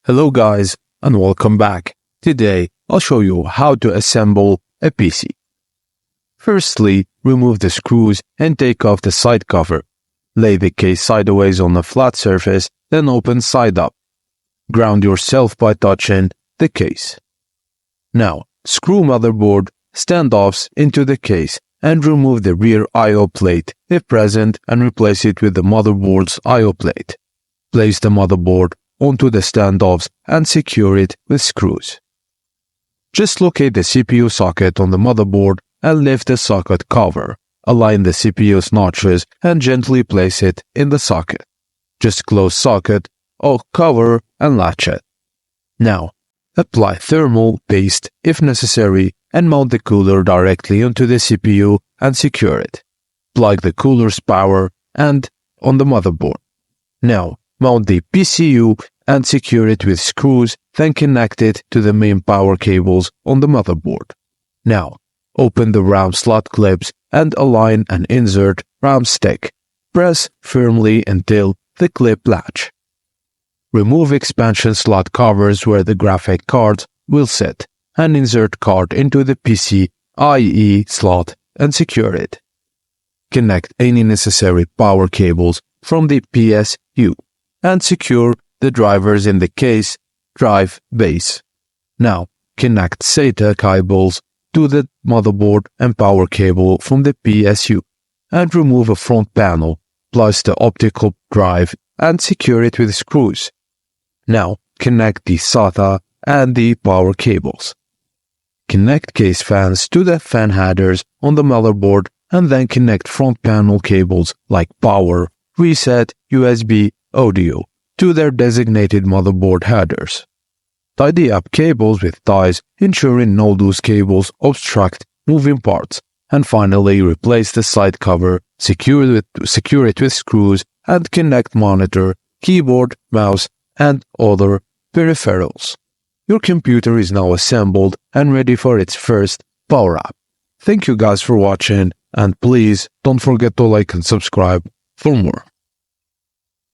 Hello guys and welcome back. Today I'll show you how to assemble a PC. Firstly, remove the screws and take off the side cover. Lay the case sideways on a flat surface, then open side up. Ground yourself by touching the case. Now, screw motherboard standoffs into the case and remove the rear I/O plate if present and replace it with the motherboard's I/O plate. Place the motherboard onto the standoffs and secure it with screws. Just locate the CPU socket on the motherboard and lift the socket cover. Align the CPU's notches and gently place it in the socket. Just close socket or cover and latch it. Now, apply thermal paste if necessary and mount the cooler directly onto the CPU and secure it. Plug the cooler's power and on the motherboard. Now, mount the PCU and secure it with screws, then connect it to the main power cables on the motherboard. Now, open the RAM slot clips and align and insert RAM stick. Press firmly until the clip latch. Remove expansion slot covers where the graphic cards will sit and insert card into the PCIe slot and secure it. Connect any necessary power cables from the PSU and secure the drivers in the case drive base. Now, connect SATA cables to the motherboard and power cable from the PSU and remove a front panel plus the optical drive and secure it with screws. Now, connect the SATA and the power cables. Connect case fans to the fan headers on the motherboard and then connect front panel cables like power, reset, USB, audio to their designated motherboard headers. Tidy up cables with ties, ensuring no loose cables obstruct moving parts. And finally, replace the side cover, secure it with screws, and connect monitor, keyboard, mouse, and other peripherals. Your computer is now assembled and ready for its first power up. Thank you guys for watching, and please don't forget to like and subscribe for more.